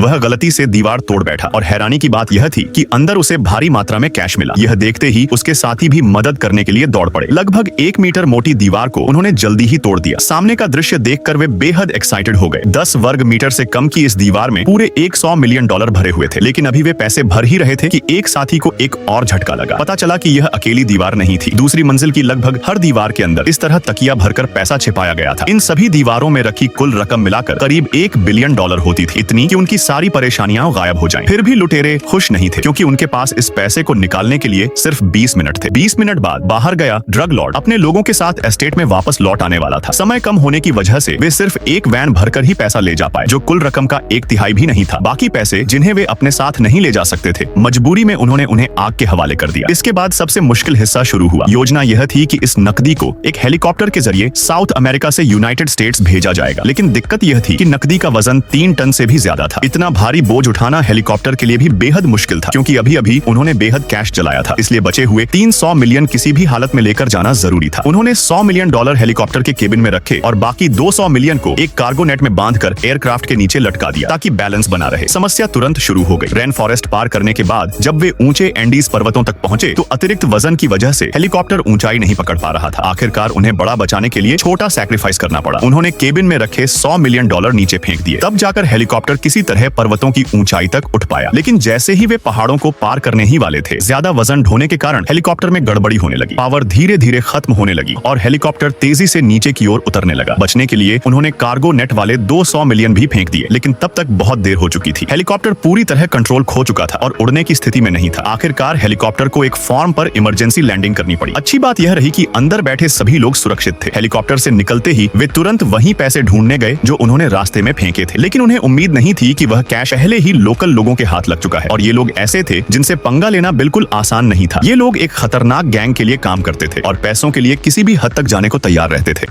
वह गलती से दीवार तोड़ बैठा और हैरानी की बात यह थी कि अंदर उसे भारी मात्रा में कैश मिला। यह देखते ही उसके साथी भी मदद करने के लिए दौड़ पड़े। लगभग 1 मीटर मोटी दीवार को उन्होंने जल्दी ही तोड़ दिया। सामने का दृश्य देखकर वे बेहद एक्साइटेड हो गए। 10 वर्ग मीटर से कम की इस दीवार में पूरे $100 मिलियन भरे हुए थे, लेकिन अभी वे पैसे भर ही रहे थे कि एक साथी को एक और झटका लगा। पता चला कि यह अकेली दीवार नहीं थी। दूसरी मंजिल की लगभग हर दीवार के अंदर इस तरह तकिया भरकर पैसा छिपाया गया था। इन सभी दीवारों में रखी कुल रकम मिलाकर करीब $1 बिलियन होती थी, इतनी कि उनकी सारी परेशानियां गायब हो जाएं। फिर भी लुटेरे खुश नहीं थे, क्योंकि उनके पास इस पैसे को निकालने के लिए सिर्फ 20 मिनट थे। 20 मिनट बाद बाहर गया ड्रग लॉर्ड अपने लोगों के साथ एस्टेट में वापस लौट आने वाला था। समय कम होने की वजह से वे सिर्फ एक वैन भरकर ही पैसा ले जा पाए, जो कुल रकम का 1/3 भी नहीं था। बाकी पैसे जिन्हें वे अपने साथ नहीं ले जा सकते थे, मजबूरी में उन्होंने उन्हें आग के हवाले कर दिया। इसके बाद सबसे मुश्किल हिस्सा शुरू हुआ। योजना यह थी कि इस नकदी को एक हेलीकॉप्टर के जरिए साउथ अमेरिका से यूनाइटेड स्टेट्स भेजा जाएगा, लेकिन दिक्कत यह थी कि नकदी का वजन 3 टन से भी ज्यादा था। इतना भारी बोझ उठाना हेलीकॉप्टर के लिए भी बेहद मुश्किल था, क्योंकि अभी अभी उन्होंने बेहद कैश जलाया था। इसलिए बचे हुए 300 मिलियन किसी भी हालत में लेकर जाना जरूरी था। उन्होंने $100 मिलियन हेलीकॉप्टर के केबिन में रखे और बाकी 200 मिलियन को एक कार्गो नेट में बांधकर एयरक्राफ्ट के नीचे लटका दिया, ताकि बैलेंस बना रहे। समस्या तुरंत शुरू हो गई। रेन फॉरेस्ट पार करने के बाद जब वे ऊंचे एंडीज पर्वतों तक पहुंचे, तो अतिरिक्त वजन की वजह से हेलीकॉप्टर ऊंचाई नहीं पकड़ पा रहा था। आखिरकार उन्हें बड़ा बचाने के लिए छोटा सैक्रिफाइस करना पड़ा। उन्होंने केबिन में रखे $100 मिलियन नीचे फेंक दिए। तब जाकर हेलीकॉप्टर किसी तरह पर्वतों की ऊंचाई तक उठ पाया। लेकिन जैसे ही वे पहाड़ों को पार करने ही वाले थे, ज्यादा वजन ढोने के कारण हेलीकॉप्टर में गड़बड़ी होने लगी। पावर धीरे धीरे खत्म होने लगी और हेलीकॉप्टर तेजी से नीचे की ओर उतरने लगा। बचने के लिए उन्होंने कार्गो नेट वाले 200 मिलियन भी फेंक दिए, लेकिन तब तक बहुत देर हो चुकी थी। हेलीकॉप्टर पूरी तरह कंट्रोल खो चुका था और उड़ने की स्थिति में नहीं था। आखिरकार हेलीकॉप्टर को एक फार्म पर इमरजेंसी लैंडिंग करनी पड़ी। अच्छी बात यह रही कि अंदर बैठे सभी लोग सुरक्षित थे। हेलीकॉप्टर से निकलते ही वे तुरंत वहीं पैसे ढूंढने गए जो उन्होंने रास्ते में फेंके थे, लेकिन उन्हें उम्मीद नहीं थी कि वह कैश पहले ही लोकल लोगों के हाथ लग चुका है। और ये लोग ऐसे थे जिनसे पंगा लेना बिल्कुल आसान नहीं था। ये लोग एक खतरनाक गैंग के लिए काम करते थे और पैसों के लिए किसी भी हद तक जाने को तैयार रहते थे।